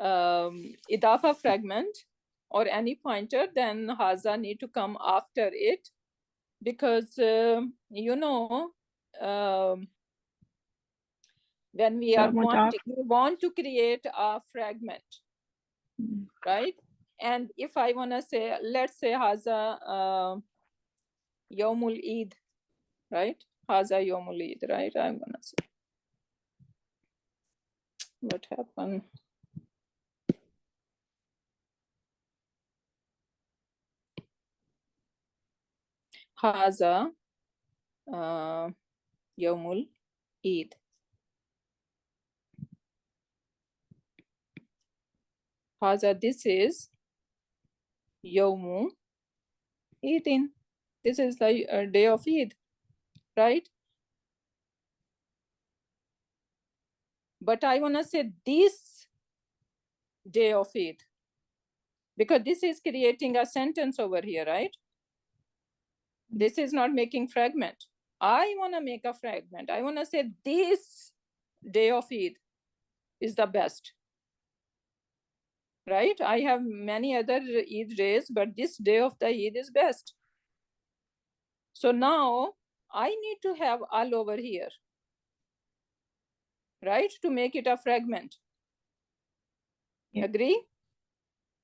idafa fragment or any pointer, then haza need to come after it, because you know, when we are pointing, we want to create a fragment, right? And if I want to say, let's say haza yomul Eid, right? Haza yomul Eid, right? I'm gonna say, what happened? Haza yomul Eid. Haza, this is yomu Eid. This is the day of Eid, right? But I want to say this day of Eid, because this is creating a sentence over here, right? This is not making fragment. I want to make a fragment. I want to say this day of Eid is the best, right? I have many other Eid days, but this day of the Eid is best. So now I need to have al over here, right? To make it a fragment. Yeah. Agree?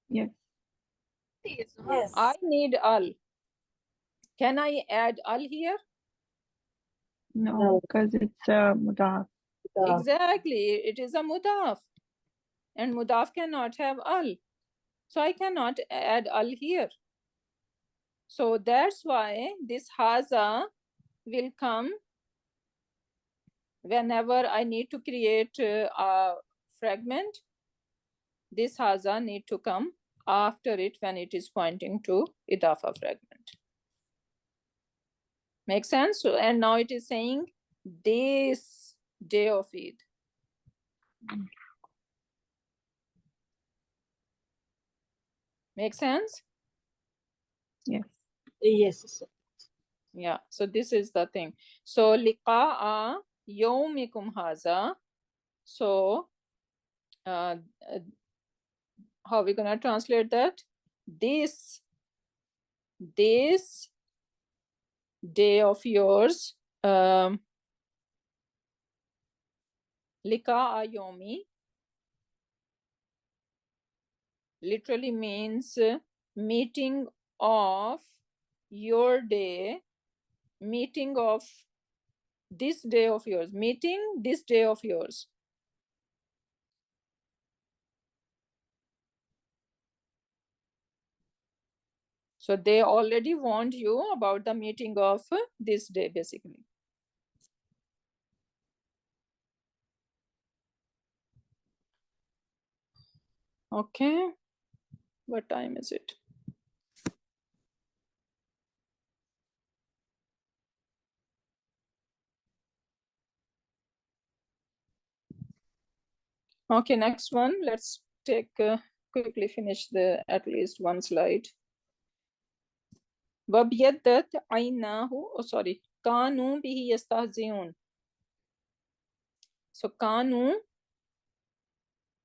Yes. Yes. I need al. Can I add al here? No, because it's mudaf. Exactly. It is a mudaf. And mudaf cannot have al. So I cannot add al here. So that's why this haza will come whenever I need to create a fragment. This haza need to come after it when it is pointing to idafa fragment. Make sense? So, and now it is saying this day of Eid. Make sense? Yes. Yes. Yeah, so this is the thing. So liqa'a yawmikum haza. So how are we gonna translate that? This day of yours, liqa'a yawmi literally means meeting of your day, meeting of this day of yours, meeting this day of yours. So they already warned you about the meeting of this day, basically. Okay, what time is it? Okay, next one. Let's take quickly finish the at least one slide. وَبْيَدَّتْ عَيْنَاهُ sorry. كَانُوا بِهِ يَسْتَهْزِئُونَ. So كَانُوا,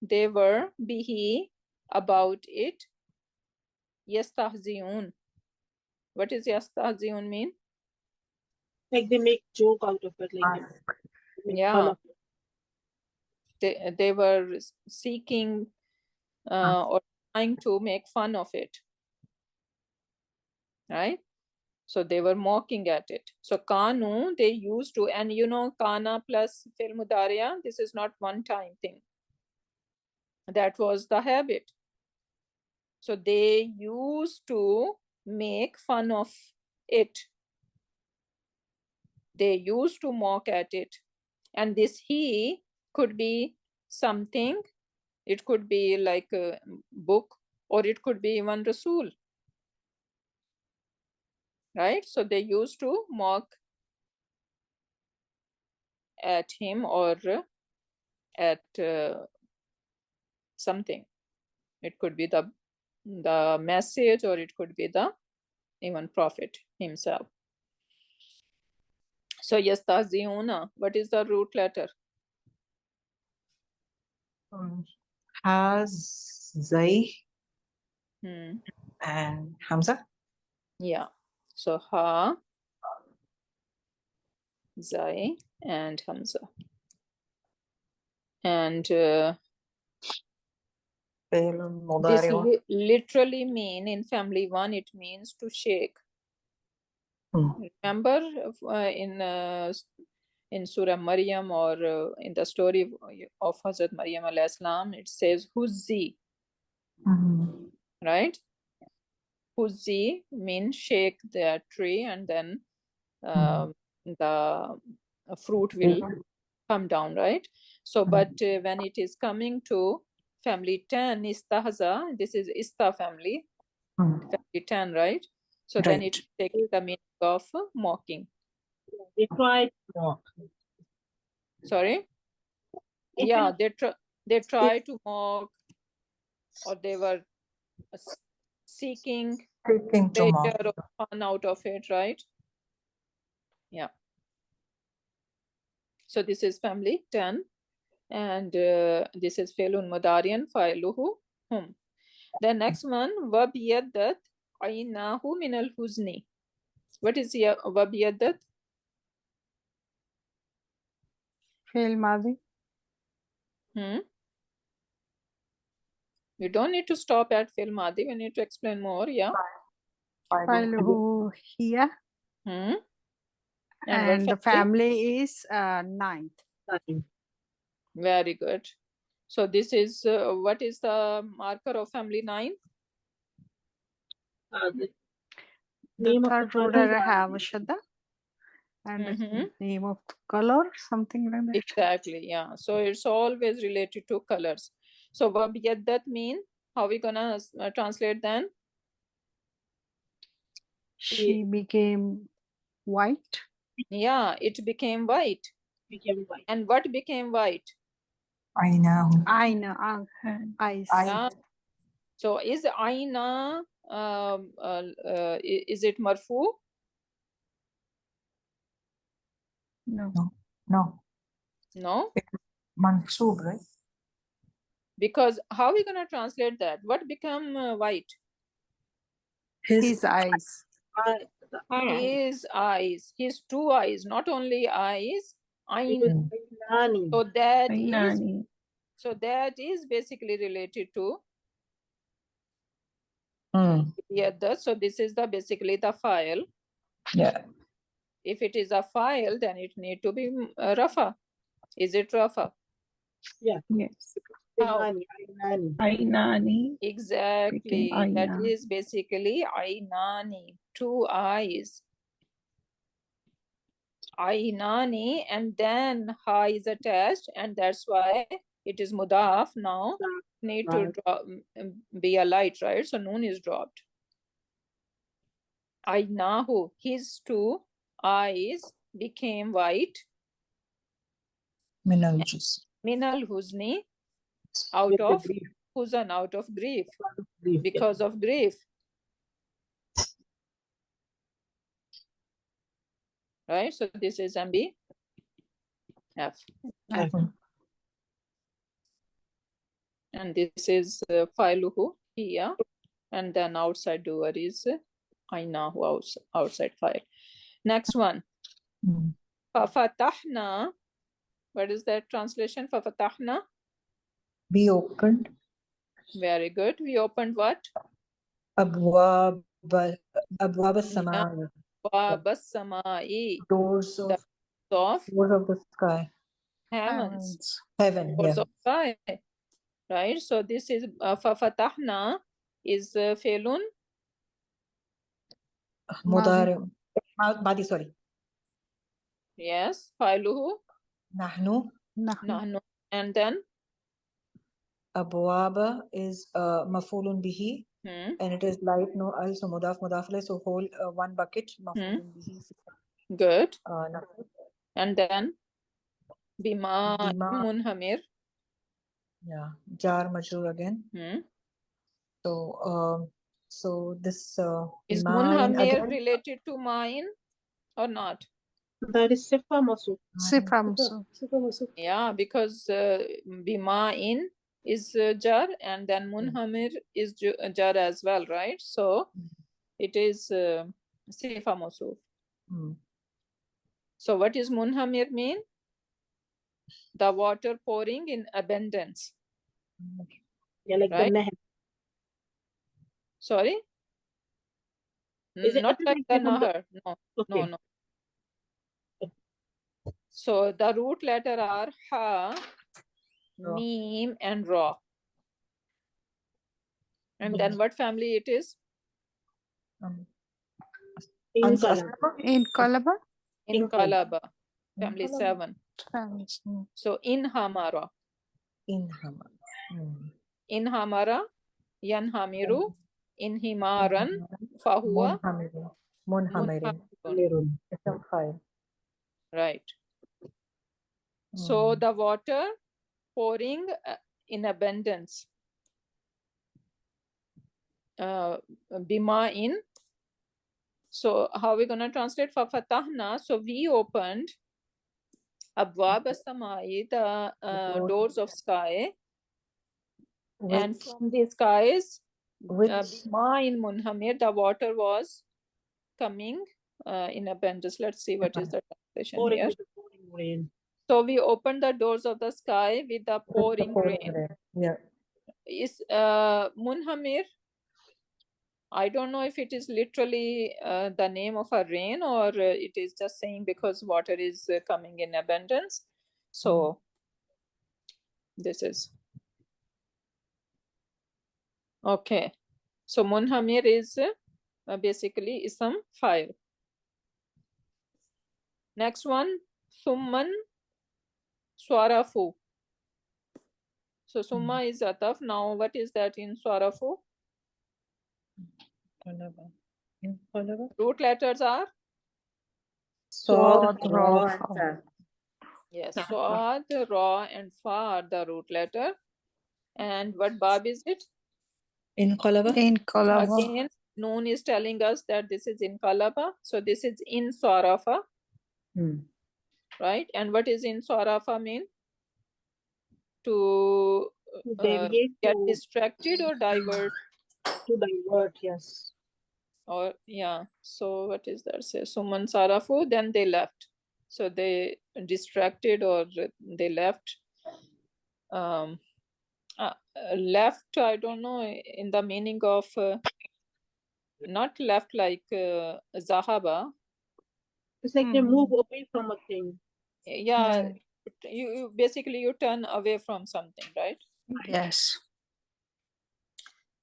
they were bihi, about it, يَسْتَهْزِئُونَ. What does يَسْتَهْزِئُونَ mean? Like they make joke out of it, like they make fun of it. They were seeking or trying to make fun of it, right? So they were mocking at it. So kanu, they used to, and you know, kana plus fil mudariya, this is not one time thing. That was the habit. So they used to make fun of it. They used to mock at it. And this he could be something. It could be like a book, or it could be even Rasul. Right? So they used to mock at him or at something. It could be the message, or it could be the even prophet himself. So yastahzi'una, what is the root letter? Has Zai and Hamza. Yeah. So ha, Zai, and Hamza. And this literally mean in family one, it means to shake. Remember in Surah Maryam, or in the story of Hazrat Maryam alayhi salam, it says Huzzi, right? Huzzi means shake the tree, and then the fruit will come down, right? So, but when it is coming to family 10, istahza, this is ista family, family 10, right? So then Right. it's taking the meaning of mocking. They tried to mock. Sorry? If Yeah, it- they try to mock, or they were seeking Taking to mock. pleasure or fun out of it, right? Yeah. So this is family 10, and this is Felun Mudarian Failuhu hum. The next one, Wabiyadat Ainahu Minal Huzni. What is here? Wabiyadat? فعل ماضي. You don't need to stop at Fil Madi. We need to explain more. Yeah. فعله هي. And the family is 9th. Very good. So this is what is the marker of family 9? The third order have Shadda. And the name of the color, something like that. Exactly, yeah. So it's always related to colors. So Wabiyaddat mean, how we gonna translate then? She became white. Yeah, it became white. Became white. And what became white? Aina. Aina, eyes. Yeah. So is Aina, is it marfu? No. No. No. Mansoob, right? Because how we gonna translate that? What become white? His eyes. His eyes, his two eyes, not only eyes. So that is, so that is basically related to so this is the basically the file. Yeah. If it is a file, then it need to be Rafa. Is it Rafa? Yeah. Yes. How? Ainani. Exactly. That Aina. is basically Ainani, two eyes. Ainani, and then ha is attached, and that's why it is mudaf now. Need to drop, be a light, right? So noon is dropped. Ainahu, his two eyes became white. Minal juz. Minal huzni, out of huzan, out of grief, because of grief. Right, so this is MB F. And this is Failuhu here, and then outside doer is Ainahu, outside file. Next one. Fafatahna. What is that translation? Fafatahna. We opened. Very good. We opened what? Abwab as-samai. Abwab as-samai. Doors of the sky. Heavens. Heaven, Doors yeah. of sky. Right. So this is Fafatahna is Felun. Mudari. Madi, sorry. Yes. Failuhu. Nahnu. Nahnu. And then? Abwaba is mafulun bihi. And it is light, no al, so mudaf, so whole one bucket, mafulun bihi. Good. And then? Bima munhamir. Yeah, jar majrur again. So this is munhamir related to mine or not? That is sifa masu. Sifa masu. Yeah, because bima in is jar, and then munhamir is jar as well, right? So it is sifa masu. So what is munhamir mean? The water pouring in abundance. Yeah, like right? the Nahr. Sorry? Is it not like the Nahar. No, okay. no. So the root letter are Ha, Mim, and Ra. And then what family it is? Inqalaba. Inqalaba. Family 7. So in Hamara. In Hamara, Yanhamiru, in Himaran, فهو منهمر. منهمر. اسم فاعل. Right. So the water pouring in abundance. Bima in. So how are we going to translate? فَفَتَحْنَا. So we opened أبواب السماء, the doors of sky. And from the skies, بما in munhamir, the water was coming in abundance. Let's see what is the translation here. Rain. So we opened the doors of the sky with the pouring rain. Yeah. Is munhamir, I don't know if it is literally the name of a rain, or it is just saying because water is coming in abundance. So this is okay. So munhamir is basically ism fire. Next one, summan swarafu. So summa is ataf. Now what is that in swarafu? Root letters are Swad, Swad, Ra, Ra, and Fa. Fa. yes, swad, ra, and fa are the root letter. And what bab is it? Inqalaba. Inqalaba. Again, Noon is telling us that this is in Kalaba. So this is in Swarafa, right? And what is in Swarafa mean? To Deviate, get to distracted or divert? to divert, yes. Or yeah. So what is that? Say Suman Sarafu, then they left. So they distracted or they left. Left, I don't know, in the meaning of not left like Zahaba. It's like they move away from a thing. Yeah, you basically you turn away from something, right? Yes.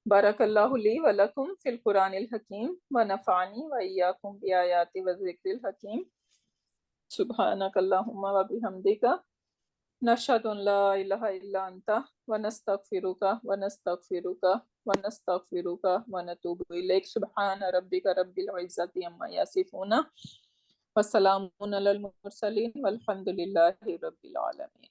Barakallahu li wa lakum fil Quranil Hakim wa nafa'ani wa iyyakum bi ayati wa zikril hakim. Subhanakallahumma wa bihamdika nashhadu an la ilaha illa anta wa nastaghfiruka wa nastaghfiruka wa nastaghfiruka wa natubu ilayk. Subhana rabbika rabbil izzati amma yasifuna wa salamun alal mursalin walhamdulillahi rabbil alamin.